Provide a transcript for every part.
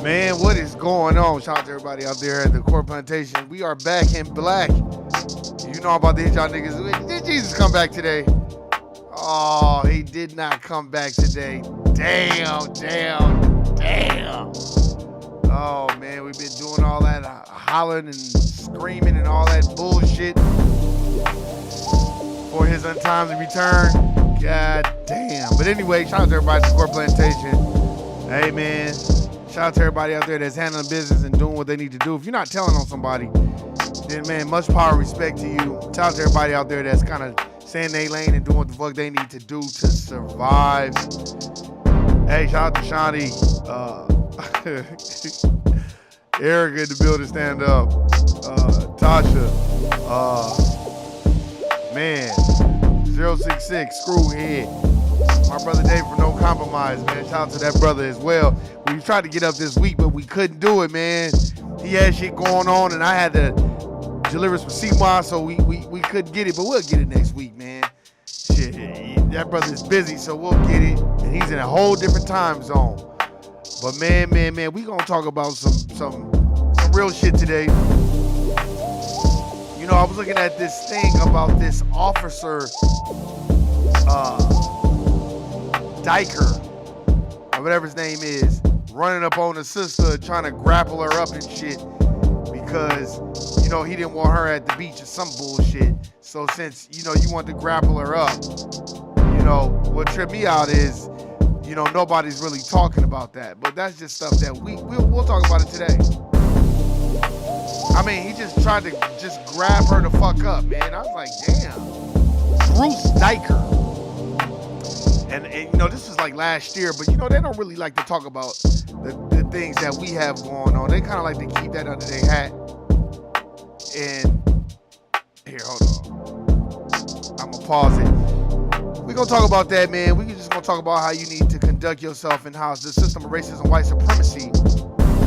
Man, what is going on? Shout out to everybody out there at the Core Plantation. We are back in black. You know I'm about to hit y'all niggas. Did Jesus come back today? Oh, he did not come back today. Damn. Oh, man, we've been doing all that hollering and screaming and all that bullshit for his untimely return. God damn. But anyway, shout out to everybody at the Core Plantation. Hey, man. Shout out to everybody out there that's handling business and doing what they need to do. If you're not telling on somebody, then, man, much power and respect to you. Shout out to everybody out there that's kind of staying in their lane and doing what the fuck they need to do to survive. Hey, shout out to Shawnee. Erica in the building, stand up. Tasha. Man. 066, Screwhead. My brother Dave for No Compromise, man. Shout out to that brother as well. We tried to get up this week, but we couldn't do it, man. He had shit going on, and I had to deliver some CMOS, so we couldn't get it, but we'll get it next week, man. Shit, that brother's busy, so we'll get it, and he's in a whole different time zone. But man, we gonna talk about some real shit today. You know, I was looking at this thing about this officer, Diker, or whatever his name is, running up on his sister, trying to grapple her up and shit because, you know, he didn't want her at the beach or some bullshit. So since, you know, you want to grapple her up, you know, what tripped me out is, you know, nobody's really talking about that. But that's just stuff that we'll talk about it today. I mean, he just tried to just grab her the fuck up, man. I was like, damn. Bruce Diker. And you know, this was like last year, but you know, they don't really like to talk about the things that we have going on. They kind of like to keep that under their hat. And here, hold on. I'm gonna pause it. We're gonna talk about that, man. We're just gonna talk about how you need to conduct yourself and how the system of racism, white supremacy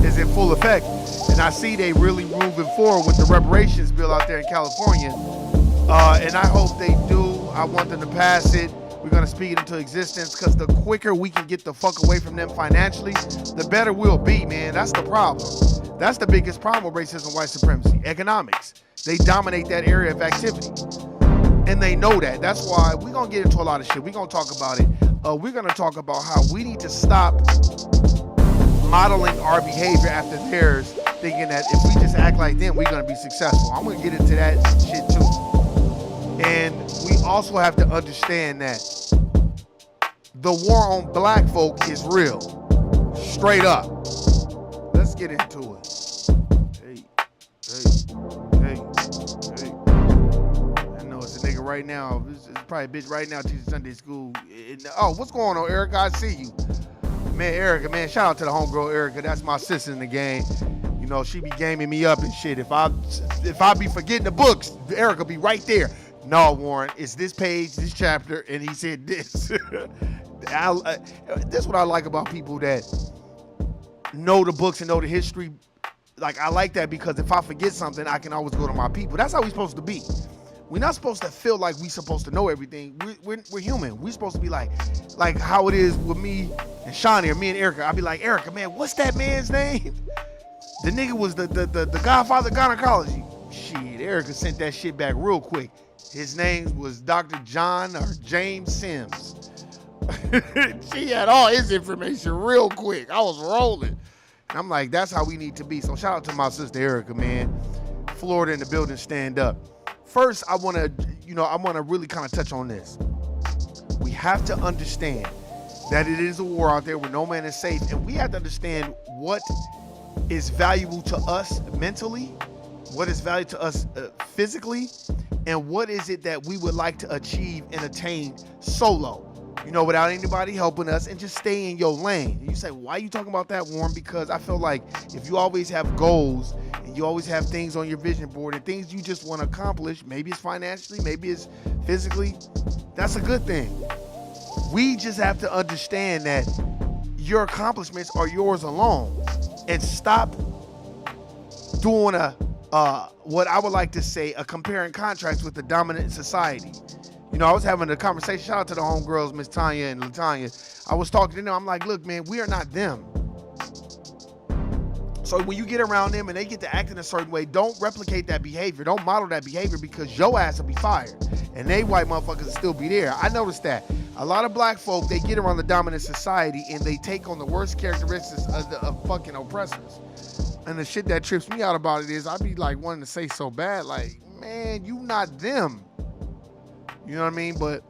is in full effect. And I see they really moving forward with the reparations bill out there in California. And I hope they do. I want them to pass it. We're going to speak it into existence because the quicker we can get the fuck away from them financially, the better we'll be, man. That's the problem. That's the biggest problem with racism, white supremacy, economics. They dominate that area of activity. And they know that. That's why we're going to get into a lot of shit. We're going to talk about it. We're going to talk about how we need to stop modeling our behavior after theirs, thinking that if we just act like them, we're going to be successful. I'm going to get into that shit too. And we also have to understand that the war on black folk is real. Straight up. Let's get into it. Hey. I know it's a nigga right now. It's probably a bitch right now teaching Sunday school. Oh, what's going on, Erica? I see you. Man, Erica, man, shout out to the homegirl Erica. That's my sister in the game. You know, she be gaming me up and shit. If I be forgetting the books, Erica be right there. No, Warren, it's this page, this chapter, and he said this. This is what I like about people that know the books and know the history. Like, I like that because if I forget something, I can always go to my people. That's how we're supposed to be. We're not supposed to feel like we're supposed to know everything. We're human. We're supposed to be like how it is with me and Shawnee or me and Erica. I'll be like, Erica, man, what's that man's name? The nigga was the godfather of gynecology. Shit, Erica sent that shit back real quick. His name was Dr. John or James Sims. She had all his information real quick. I was rolling. And I'm like, that's how we need to be. So shout out to my sister Erica, man. Florida in the building, stand up. First, I want to really kind of touch on this. We have to understand that it is a war out there where no man is safe, and we have to understand what is valuable to us mentally, what is valuable to us physically, and what is it that we would like to achieve and attain solo, without anybody helping us, and just stay in your lane. And you say, why are you talking about that, Warren? Because I feel like if you always have goals and you always have things on your vision board and things you just want to accomplish, maybe it's financially, maybe it's physically, that's a good thing. We just have to understand that your accomplishments are yours alone, and stop doing what I would like to say, a compare and contrast with the dominant society. I was having a conversation, shout out to the homegirls, Miss Tanya and LaTanya. I was talking to them, I'm like, look, man, we are not them. So when you get around them and they get to act in a certain way, don't replicate that behavior. Don't model that behavior, because your ass will be fired. And they white motherfuckers will still be there. I noticed that. A lot of black folk, they get around the dominant society and they take on the worst characteristics of fucking oppressors. And the shit that trips me out about it is I be like wanting to say so bad, like, man, you not them. You know what I mean? But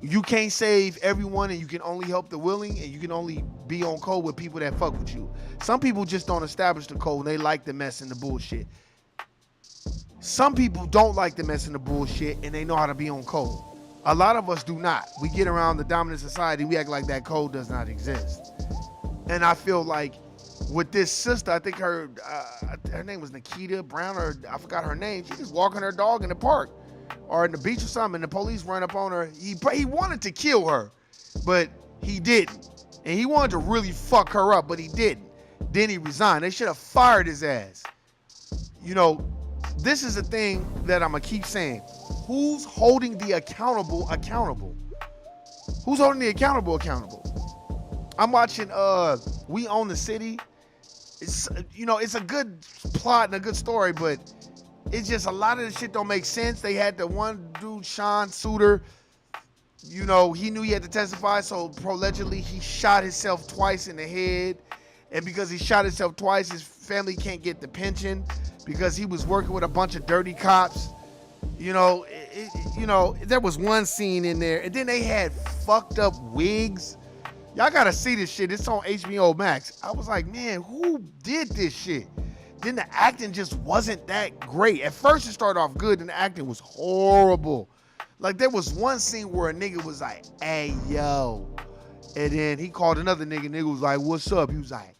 you can't save everyone, and you can only help the willing, and you can only be on code with people that fuck with you. Some people just don't establish the code, and they like the mess and the bullshit. Some people don't like the mess and the bullshit, and they know how to be on code. A lot of us do not. We get around the dominant society, we act like that code does not exist. And I feel like with this sister, I think her name was Nikita Brown, or I forgot her name. She just walking her dog in the park or in the beach or something, and the police run up on her. He wanted to kill her, but he didn't. And he wanted to really fuck her up, but he didn't. Then he resigned. They should have fired his ass. This is the thing that I'm going to keep saying. Who's holding the accountable accountable? Who's holding the accountable accountable? I'm watching We Own the City. It's it's a good plot and a good story, but it's just a lot of the shit don't make sense. They had the one dude, Sean Suter, he knew he had to testify, so allegedly he shot himself twice in the head. And because he shot himself twice, his family can't get the pension because he was working with a bunch of dirty cops. There was one scene in there, and then they had fucked up wigs. Y'all gotta see this shit. It's on HBO Max. I was like, man, who did this shit? Then the acting just wasn't that great. At first it started off good, and the acting was horrible. Like, there was one scene where a nigga was like, hey, yo. And then he called another nigga. Nigga was like, what's up? He was like,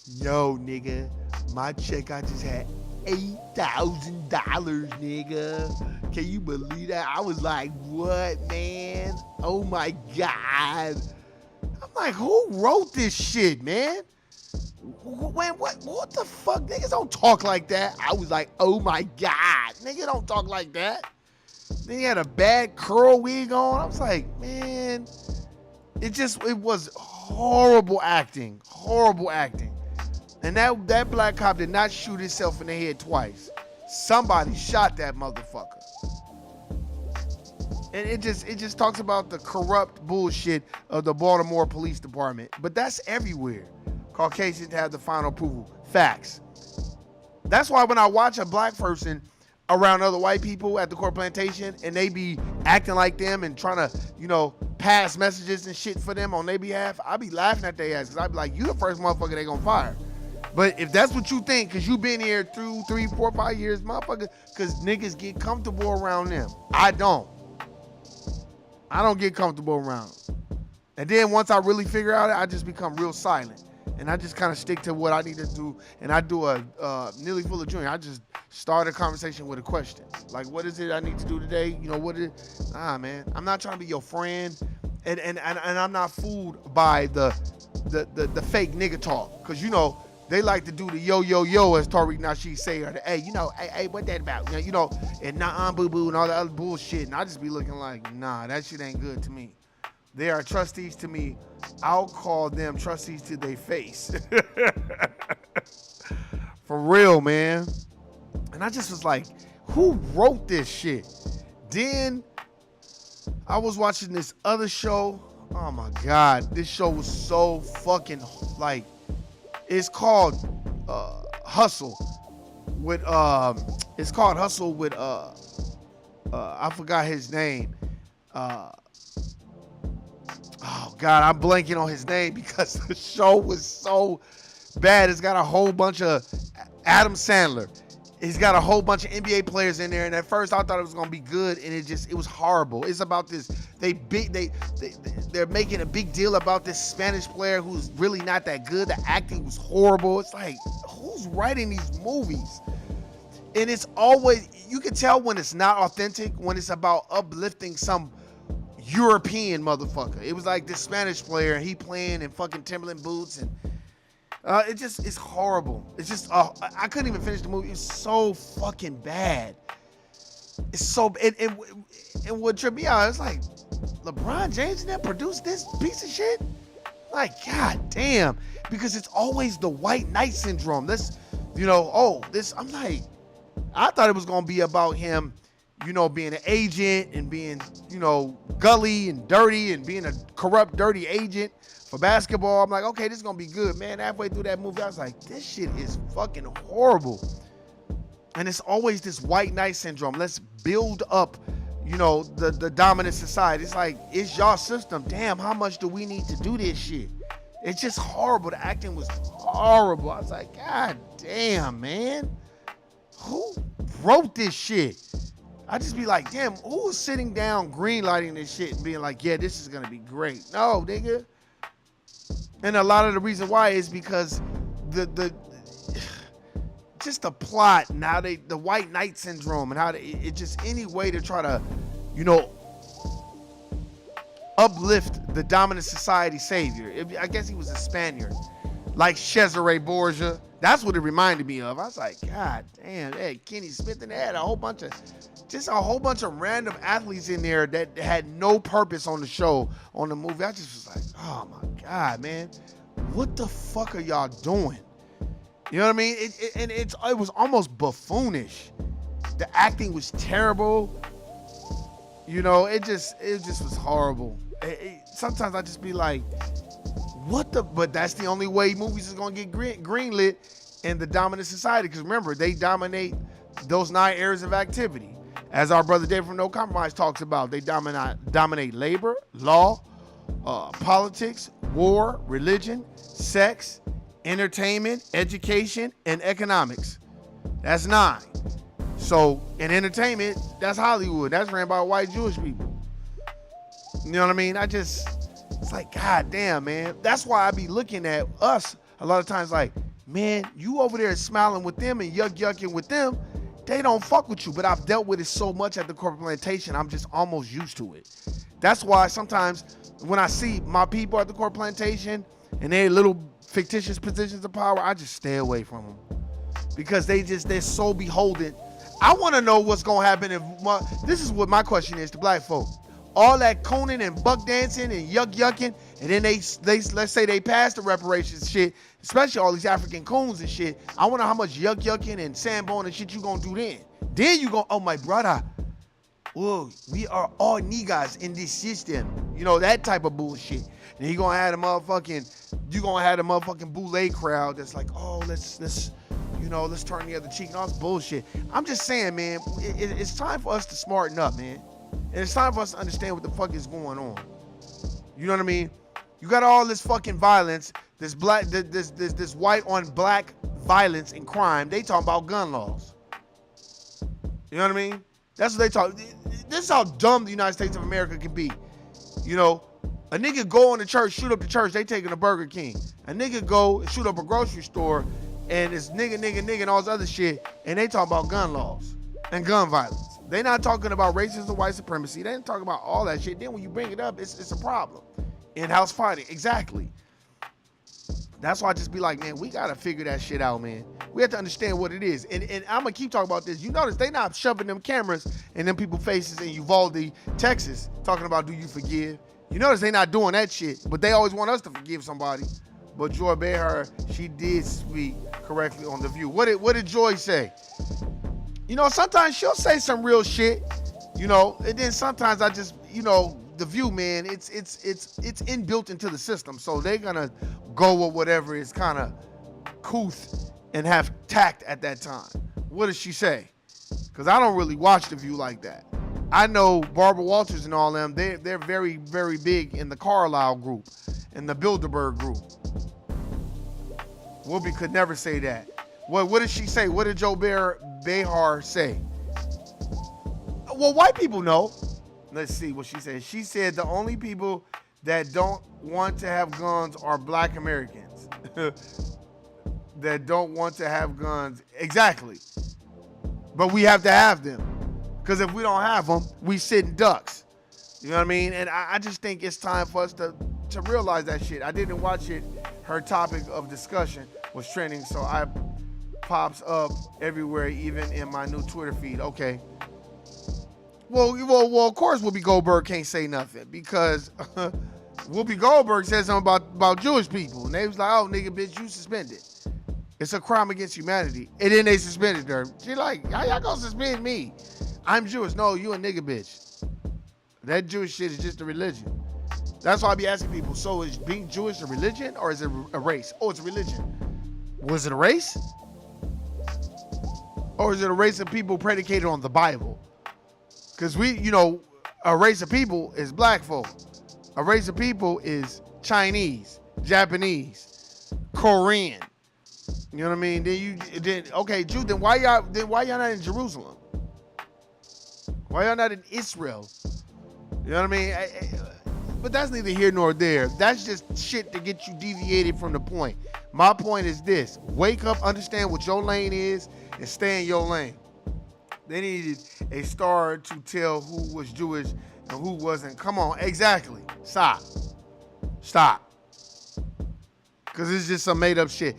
yo, nigga, my check, I just had $8,000, nigga. Can you believe that? I was like, what, man? Oh, my God. I'm like, who wrote this shit, man? What the fuck? Niggas don't talk like that. I was like, oh my God. Nigga don't talk like that. Then he had a bad curl wig on. I was like, man, it was horrible acting. Horrible acting. And that black cop did not shoot himself in the head twice. Somebody shot that motherfucker. And it just talks about the corrupt bullshit of the Baltimore Police Department. But that's everywhere. Caucasians have the final approval. Facts. That's why when I watch a black person around other white people at the court plantation and they be acting like them and trying to, pass messages and shit for them on their behalf, I be laughing at their ass, because I be like, you the first motherfucker they gonna fire. But if that's what you think, because you been here 2, 3, 4, 5 years, motherfucker, because niggas get comfortable around them. I don't. I don't get comfortable around them. And then once I really figure out it, I just become real silent. And I just kind of stick to what I need to do. And I do a Nearly Full of Junior. I just start a conversation with a question. Like, what is it I need to do today? You know, what is it? Nah, man. I'm not trying to be your friend. And I'm not fooled by the fake nigga talk. Because, you know, they like to do the yo, as Tariq Nasheed say, or the, hey, you know, hey, what that about? You know, and nah, boo-boo, and all that other bullshit. And I just be looking like, nah, that shit ain't good to me. They are trustees to me. I'll call them trustees to their face. For real, man. And I just was like, who wrote this shit? Then I was watching this other show. Oh my God. This show was so fucking like, it's called Hustle with it's called Hustle with I forgot his name. Oh God, I'm blanking on his name because the show was so bad. It's got a whole bunch of Adam Sandler. He's got a whole bunch of NBA players in there, and at first I thought it was gonna be good, and it was horrible. It's about this. They're making a big deal about this Spanish player who's really not that good. The acting was horrible. It's like, who's writing these movies? And it's always, you can tell when it's not authentic, when it's about uplifting some European motherfucker. It was like this Spanish player, and he playing in fucking Timberland boots, and it's horrible. It's just, I couldn't even finish the movie. It's so fucking bad. It's so, and what tripped me out, it's like, LeBron James that produced this piece of shit? Like, god damn. Because it's always the white knight syndrome. This, you know, I'm like, I thought it was gonna be about him, you know, being an agent and being, you know, gully and dirty and being a corrupt, dirty agent for basketball. I'm like, okay, this is gonna be good, man. Halfway through that movie, I was like, this shit is fucking horrible. And it's always this white knight syndrome. Let's build up, you know, the dominant society. It's like, it's y'all system. Damn, how much do we need to do this shit? It's just horrible. The acting was horrible. I was like, god damn, man. Who wrote this shit? I just be like, damn, who's sitting down greenlighting this shit and being like, yeah, this is gonna be great? No, nigga. And a lot of the reason why is because just the plot and how the white knight syndrome and how it just any way to try to, you know, uplift the dominant society savior. I guess he was a Spaniard, like Cesare Borgia. That's what it reminded me of. I was like, god damn, hey, Kenny Smith, and they had a whole bunch of random athletes in there that had no purpose on the show, on the movie. I just was like, oh my god, man, what the fuck are y'all doing? You know what I mean? It was almost buffoonish. The acting was terrible. You know, it just was horrible. Sometimes I just be like, but that's the only way movies is gonna get greenlit in the dominant society. Because remember, they dominate those 9 areas of activity. As our brother Dave from No Compromise talks about, they dominate labor, law, politics, war, religion, sex, entertainment, education, and economics. That's 9. So in entertainment, that's Hollywood. That's ran by white Jewish people. You know what I mean? It's like, god damn, man. That's why I be looking at us a lot of times like, man, you over there smiling with them and yucking with them. They don't fuck with you. But I've dealt with it so much at the corporate plantation, I'm just almost used to it. That's why sometimes when I see my people at the corporate plantation and they're little fictitious positions of power, I just stay away from them. Because they're so beholden. I want to know what's going to happen if, this is what my question is to black folk. All that coning and buck dancing and yucking, and then they let's say they pass the reparations shit, especially all these African coons and shit. I wonder how much yucking and sandbone and shit you gonna do then. Then you go, oh my brother, whoa, we are all niggas in this system. You know, that type of bullshit. And you gonna have the motherfucking boule crowd that's like, oh, let's turn the other cheek and all this bullshit. I'm just saying, man, it's time for us to smarten up, man. And it's time for us to understand what the fuck is going on. You know what I mean? You got all this fucking violence, this white on black violence and crime. They talking about gun laws. You know what I mean? That's what they talk. This is how dumb the United States of America can be. You know, a nigga go in the church, shoot up the church, they taking a Burger King. A nigga go and shoot up a grocery store, and it's nigga, and all this other shit, and they talk about gun laws and gun violence. They not talking about racism, white supremacy. They ain't talking about all that shit. Then when you bring it up, it's a problem. In-house fighting, exactly. That's why I just be like, man, we gotta figure that shit out, man. We have to understand what it is. And I'm gonna keep talking about this. You notice they not shoving them cameras in them people's faces in Uvalde, Texas, talking about, do you forgive? You notice they not doing that shit, but they always want us to forgive somebody. But Joy Behar, she did speak correctly on The View. What did Joy say? You know, sometimes she'll say some real shit, you know, and then sometimes I just, you know, The View, man, it's inbuilt into the system. So they're gonna go with whatever is kind of couth and have tact at that time. What does she say? Because I don't really watch The View like that. I know Barbara Walters and all them, they're very, very big in the Carlisle group, in the Bilderberg group. Whoopi could never say that. What did she say? What did Joe Behar say? Well, white people know. Let's see what she said. She said the only people that don't want to have guns are black Americans. That don't want to have guns. Exactly. But we have to have them. Because if we don't have them, we sitting ducks. You know what I mean? And I just think it's time for us to realize that shit. I didn't watch it. Her topic of discussion was trending, so I pops up everywhere, even in my new Twitter feed. Okay. Well, of course Whoopi Goldberg can't say nothing because Whoopi Goldberg said something about Jewish people. And they was like, oh, nigga, bitch, you suspended. It's a crime against humanity. And then they suspended her. She like, how y'all gonna suspend me? I'm Jewish. No, you a nigga, bitch. That Jewish shit is just a religion. That's why I be asking people, so is being Jewish a religion or is it a race? Oh, it's a religion. Was it a race? Or is it a race of people predicated on the Bible? Because we, you know, a race of people is black folk. A race of people is Chinese, Japanese, Korean. You know what I mean? Okay, Jew, then why y'all not in Jerusalem? Why y'all not in Israel? You know what I mean? But that's neither here nor there. That's just shit to get you deviated from the point. My point is this. Wake up, understand what your lane is, and stay in your lane. They needed a star to tell who was Jewish and who wasn't. Come on, exactly. Stop. Because it's just some made up shit.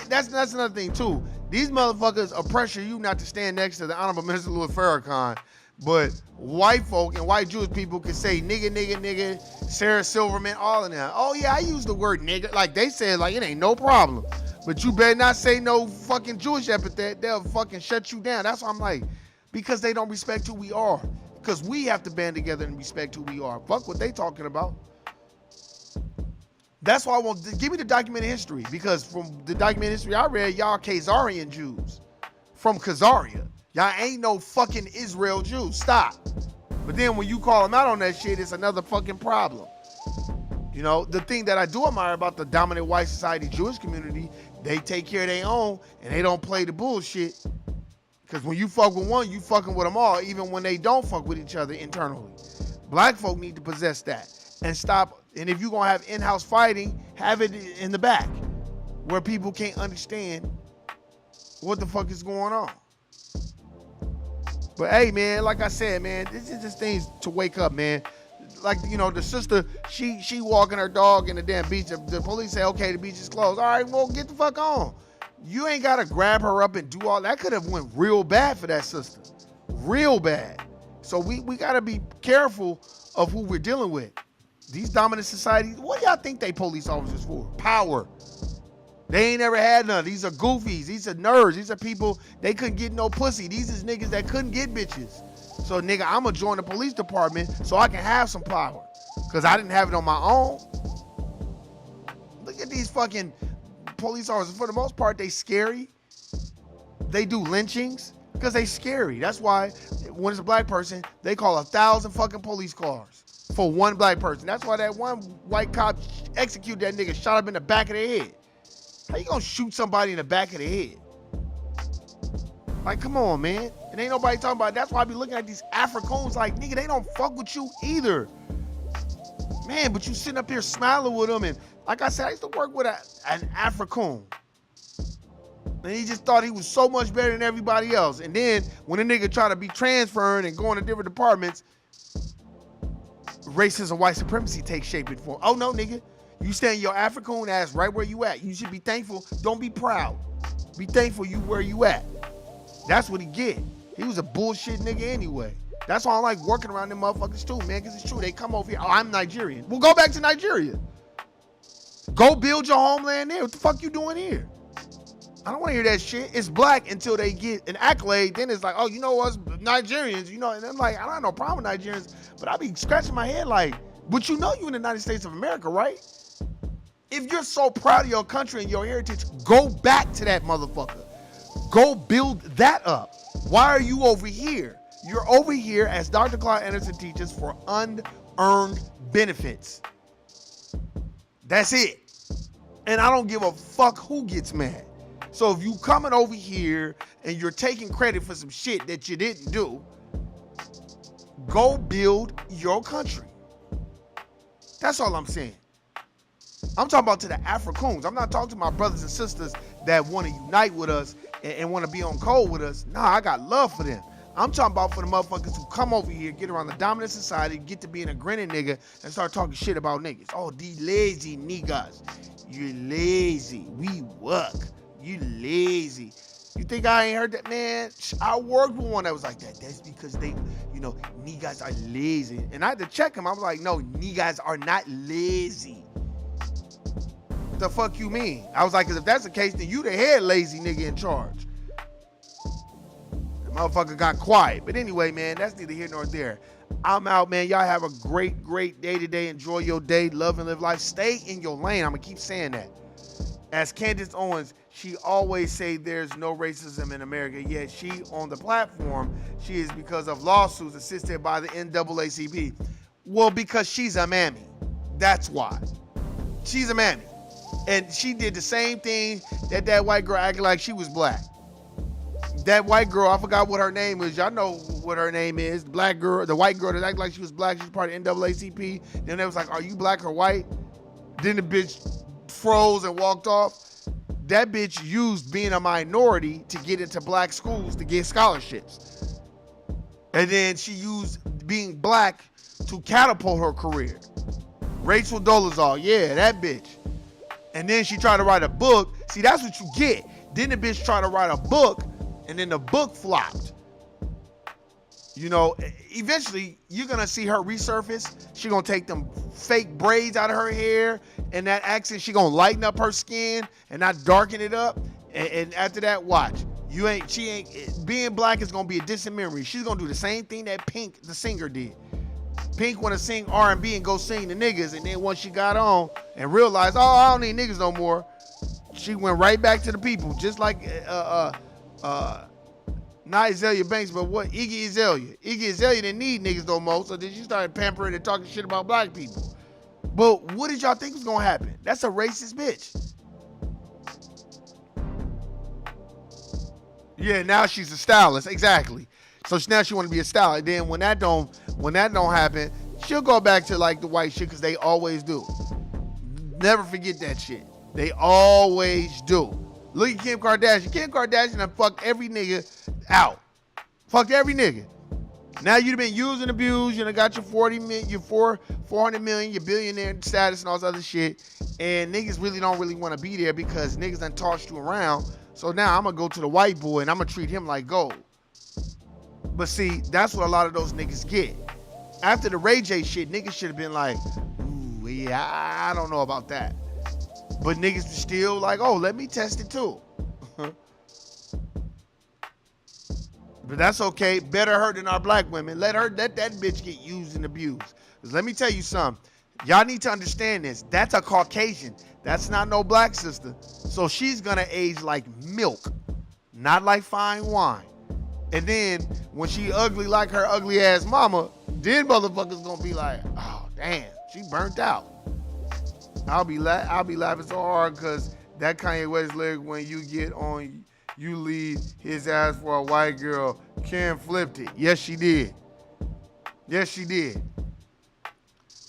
That's another thing too. These motherfuckers will pressure you not to stand next to the Honorable Minister Louis Farrakhan, but white folk and white Jewish people can say nigga, Sarah Silverman, all of them. Oh yeah, I use the word nigga. Like they said, like it ain't no problem. But you better not say no fucking Jewish epithet. They'll fucking shut you down. That's why I'm like, because they don't respect who we are. Because we have to band together and respect who we are. Fuck what they talking about. That's why I want to give me the documented history, because from the documented history I read, y'all Khazarian Jews from Khazaria. Y'all ain't no fucking Israel Jews. Stop. But then when you call them out on that shit, it's another fucking problem. You know, the thing that I do admire about the dominant white society Jewish community, they take care of their own and they don't play the bullshit. Because when you fuck with one, you fucking with them all, even when they don't fuck with each other internally. Black folk need to possess that and stop. And if you're going to have in-house fighting, have it in the back where people can't understand what the fuck is going on. But hey, man, like I said, man, this is just things to wake up, man. Like, you know, the sister, she walking her dog in the damn beach. The police say, okay, the beach is closed. All right, well, get the fuck on. You ain't got to grab her up and do all that. Could have went real bad for that sister. Real bad. So we got to be careful of who we're dealing with. These dominant societies, what do y'all think they police officers for? Power. They ain't never had none. These are goofies. These are nerds. These are people, they couldn't get no pussy. These is niggas that couldn't get bitches. So, nigga, I'm going to join the police department so I can have some power. Because I didn't have it on my own. Look at these fucking police officers. For the most part, they scary. They do lynchings because they scary. That's why when it's a black person, they call 1,000 fucking police cars for one black person. That's why that one white cop executed that nigga, shot him in the back of the head. How you gonna shoot somebody in the back of the head? Like, come on, man. And ain't nobody talking about it. That's why I be looking at these Africans like, nigga, they don't fuck with you either. Man, but you sitting up here smiling with him, and like I said, I used to work with an African. And he just thought he was so much better than everybody else. And then when a nigga try to be transferred and going to different departments, racism, white supremacy takes shape and form. Oh no, nigga. You stand your African ass right where you at. You should be thankful. Don't be proud. Be thankful you where you at. That's what he get. He was a bullshit nigga anyway. That's why I like working around them motherfuckers too, man, because it's true. They come over here. Oh, I'm Nigerian. Well, go back to Nigeria. Go build your homeland there. What the fuck you doing here? I don't want to hear that shit. It's black until they get an accolade. Then it's like, oh, you know us Nigerians, you know. And I'm like, I don't have no problem with Nigerians, but I be scratching my head like, but you know you in the United States of America, right? If you're so proud of your country and your heritage, go back to that motherfucker. Go build that up. Why are you over here? You're over here, as Dr. Claude Anderson teaches, for unearned benefits. That's it. And I don't give a fuck who gets mad. So if you coming over here and you're taking credit for some shit that you didn't do, go build your country. That's all I'm saying. I'm talking about to the Africans. I'm not talking to my brothers and sisters that want to unite with us and want to be on code with us. Nah, I got love for them. I'm talking about for the motherfuckers who come over here, get around the dominant society, get to being a grinning nigga, and start talking shit about niggas. Oh, these lazy niggas. You're lazy. We work. You lazy. You think I ain't heard that, man? I worked with one that was like that. That's because they, you know, niggas are lazy. And I had to check him. I was like, no, niggas are not lazy. What the fuck you mean? I was like, because if that's the case, then you the head lazy nigga in charge. The motherfucker got quiet. But anyway, man, that's neither here nor there. I'm out, man. Y'all have a great, great day today. Enjoy your day. Love and live life. Stay in your lane. I'm going to keep saying that. As Candace Owens, she always say there's no racism in America, yet she on the platform, she is because of lawsuits assisted by the NAACP. Well, because she's a mammy. That's why. She's a mammy. And she did the same thing that white girl acted like she was black. That white girl, I forgot what her name is. Y'all know what her name is. The black girl, the white girl that acted like she was black, she's part of NAACP. Then they was like, are you black or white? Then the bitch froze and walked off. That bitch used being a minority to get into black schools to get scholarships. And then she used being black to catapult her career. Rachel Dolezal, yeah, that bitch. And then she tried to write a book. See, that's what you get. Then the bitch tried to write a book, and then the book flopped. You know, eventually, you're going to see her resurface. She going to take them fake braids out of her hair, and that accent, she going to lighten up her skin and not darken it up. And after that, watch. Being black is going to be a distant memory. She's going to do the same thing that Pink, the singer, did. Pink want to sing R&B and go sing the niggas, and then once she got on and realized, oh, I don't need niggas no more, she went right back to the people, just like not Azalea Banks, but what, Iggy Azalea. Iggy Azalea didn't need niggas no more, so then she started pampering and talking shit about black people. But what did y'all think was gonna happen? That's a racist bitch. Yeah, now she's a stylist, exactly. So now she want to be a stylist. Then when that don't happen, she'll go back to like the white shit, because they always do. Never forget that shit. They always do. Look at Kim Kardashian. Kim Kardashian done fucked every nigga out. Fucked every nigga. Now you've been used and abused. You done got your 40 million, your 400 million, your billionaire status and all this other shit. And niggas really don't want to be there because niggas done tossed you around. So now I'm going to go to the white boy and I'm going to treat him like gold. But see, that's what a lot of those niggas get. After the Ray J shit, niggas should have been like, ooh, yeah, I don't know about that. But niggas still like, oh, let me test it too. But that's okay. Better her than our black women. Let that bitch get used and abused. Because let me tell you something. Y'all need to understand this. That's a Caucasian. That's not no black sister. So she's going to age like milk, not like fine wine. And then when she ugly like her ugly ass mama, then motherfuckers going to be like, oh, damn, she burnt out. I'll be laughing so hard because that Kanye West lyric, when you get on, you leave his ass for a white girl. Kim flipped it. Yes, she did. Yes, she did.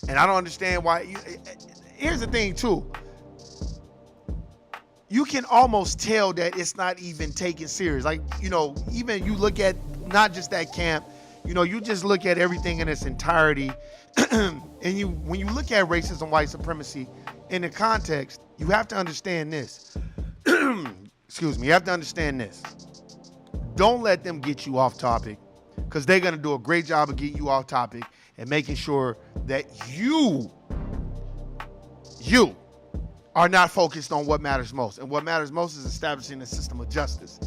And I don't understand why. Here's the thing, too. You can almost tell that it's not even taken serious. Like, even you look at not just that camp, you just look at everything in its entirety. And when you look at racism, white supremacy in the context, you have to understand this. Excuse me. You have to understand this. Don't let them get you off topic, because they're going to do a great job of getting you off topic and making sure that you are not focused on what matters most. And what matters most is establishing a system of justice.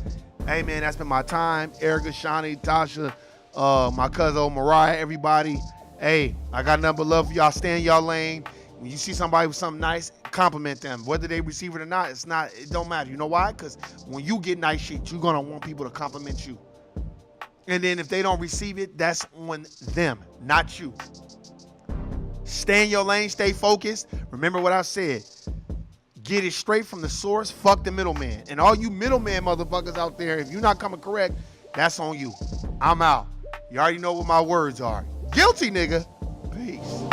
Hey, man, that's been my time. Erica, Shani, Tasha, my cousin Mariah, everybody. Hey, I got nothing but love for y'all. Stay in y'all lane. When you see somebody with something nice, compliment them. Whether they receive it or not, it don't matter. You know why? Because when you get nice shit, you're going to want people to compliment you. And then if they don't receive it, that's on them, not you. Stay in your lane, stay focused. Remember what I said. Get it straight from the source. Fuck the middleman. And all you middleman motherfuckers out there, if you're not coming correct, that's on you. I'm out. You already know what my words are. Guilty, nigga. Peace.